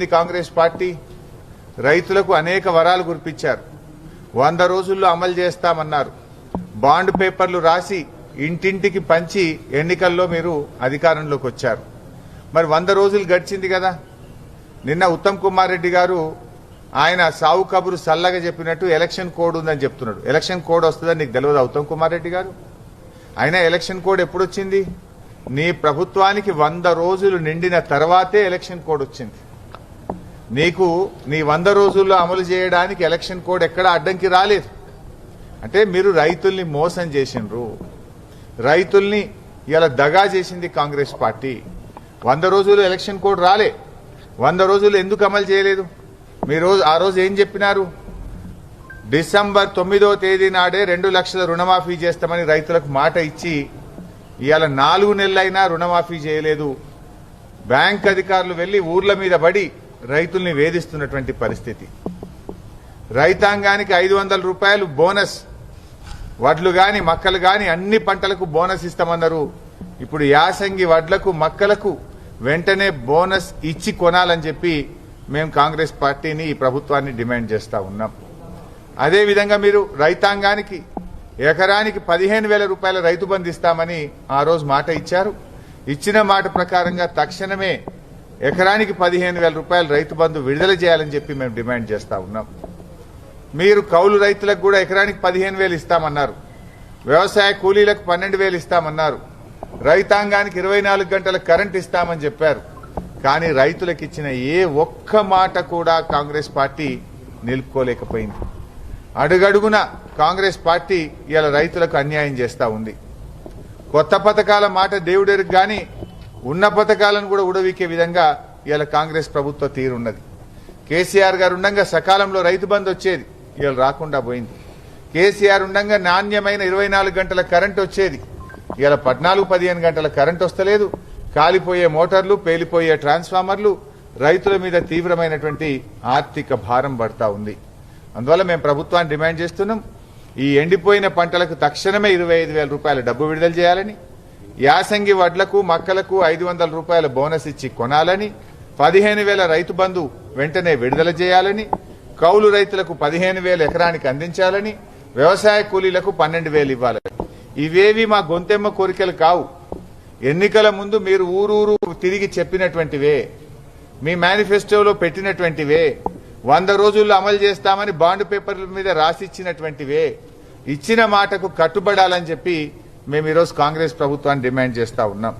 చెప్పింది కాంగ్రెస్ పార్టీ? రైతులకు అనేక వరాలు కురిపించారు. 100 రోజుల్లో అమలు చేస్తామన్నారు. బాండ్ పేపర్లు రాసి ఇంటింటికి పంచి ఎన్నికల్లో మీరు అధికారంలోకి వచ్చారు. మరి 100 రోజులు గడిచింది కదా. నిన్న ఉత్తమ్ కుమార్ రెడ్డి గారు ఆయన సావు కబురు సల్లగా చెప్పినట్టు ఎలక్షన్ కోడ్ ఉందని చెప్తున్నాడు. ఎలక్షన్ కోడ్ వస్తుందని నీకు తెలియదు ఉత్తమ్ కుమార్ రెడ్డి గారు? అయినా ఎలక్షన్ కోడ్ ఎప్పుడు వచ్చింది? నీ ప్రభుత్వానికి 100 రోజులు నిండిన తర్వాతే ఎలక్షన్ కోడ్ వచ్చింది. నీకు నీ 100 రోజుల్లో అమలు చేయడానికి ఎలక్షన్ కోడ్ ఎక్కడ అడ్డంకి రాలేదు. అంటే మీరు రైతుల్ని మోసం చేసిండ్రు. రైతుల్ని ఇలా దగా చేసింది కాంగ్రెస్ పార్టీ. 100 రోజులు ఎలక్షన్ కోడ్ రాలే. 100 రోజులు ఎందుకు అమలు చేయలేదు? మీరు ఆ రోజు ఏం చెప్పినారు? డిసెంబర్ 9వ తేదీ నాడే 2 లక్షల రుణమాఫీ చేస్తామని రైతులకు మాట ఇచ్చి ఇవాళ 4 నెలలైనా రుణమాఫీ చేయలేదు. బ్యాంక్ అధికారులు వెళ్లి ఊర్ల మీద పడి రైతుల్ని వేధిస్తున్నటువంటి పరిస్థితి. రైతాంగానికి 500 రూపాయలు బోనస్, వడ్లు గాని మక్కలు గాని అన్ని పంటలకు బోనస్ ఇస్తామన్నారు. ఇప్పుడు యాసంగి వడ్లకు మక్కలకు వెంటనే బోనస్ ఇచ్చి కొనాలని చెప్పి మేము కాంగ్రెస్ పార్టీని ఈ ప్రభుత్వాన్ని డిమాండ్ చేస్తా ఉన్నాం. అదేవిధంగా మీరు రైతాంగానికి ఎకరానికి 15,000 రూపాయల రైతు బంధు ఇస్తామని ఆ రోజు మాట ఇచ్చారు. ఇచ్చిన మాట ప్రకారంగా తక్షణమే ఎకరానికి 15,000 రూపాయల రైతు బంధు విడుదల చేయాలని చెప్పి మేము డిమాండ్ చేస్తా ఉన్నాం. మీరు కౌలు రైతులకు కూడా ఎకరానికి 15,000 ఇస్తామన్నారు. వ్యవసాయ కూలీలకు 12,000 ఇస్తామన్నారు. రైతాంగానికి 24 గంటల కరెంట్ ఇస్తామని చెప్పారు. కానీ రైతులకు ఇచ్చిన ఏ ఒక్క మాట కూడా కాంగ్రెస్ పార్టీ నిలుపుకోలేకపోయింది. అడుగడుగున కాంగ్రెస్ పార్టీ ఇలా రైతులకు అన్యాయం చేస్తా ఉంది. కొత్త పథకాల మాట దేవుడెరుగు గాని ఉన్న పథకాలను కూడా ఉడవీకే విధంగా ఇలా కాంగ్రెస్ ప్రభుత్వ తీరున్నది. కేసీఆర్ గారు ఉండగా సకాలంలో రైతు బంధు వచ్చేది, ఇలా రాకుండా పోయింది. కేసీఆర్ ఉండగా నాణ్యమైన 24 గంటల కరెంట్ వచ్చేది, ఇలా 14-15 గంటల కరెంట్ వస్తలేదు. కాలిపోయే మోటార్లు, పేలిపోయే ట్రాన్స్ఫార్మర్లు, రైతుల మీద తీవ్రమైనటువంటి ఆర్థిక భారం పడతా ఉంది. అందువల్ల మేము ప్రభుత్వాన్ని డిమాండ్ చేస్తున్నాం, ఈ ఎండిపోయిన పంటలకు తక్షణమే 25,000 రూపాయల డబ్బు విడుదల చేయాలని, యాసంగి వడ్లకు మక్కలకు 500 రూపాయల బోనస్ ఇచ్చి కొనాలని, 15,000 రైతు బంధు వెంటనే విడుదల చేయాలని, కౌలు రైతులకు 15,000 ఎకరానికి అందించాలని, వ్యవసాయ కూలీలకు 12,000 ఇవ్వాలని. ఇవేవి మా గొంతెమ్మ కోరికలు కావు. ఎన్నికల ముందు మీరు ఊరూరు తిరిగి చెప్పినటువంటివే, మీ మేనిఫెస్టోలో పెట్టినటువంటివే, 100 రోజుల్లో అమలు చేస్తామని బాండ్ పేపర్ల మీద రాసిచ్చినటువంటివే. ఇచ్చిన మాటకు కట్టుబడాలని చెప్పి మేము ఈరోజు కాంగ్రెస్ ప్రభుత్వాన్ని డిమాండ్ చేస్తా ఉన్నాం.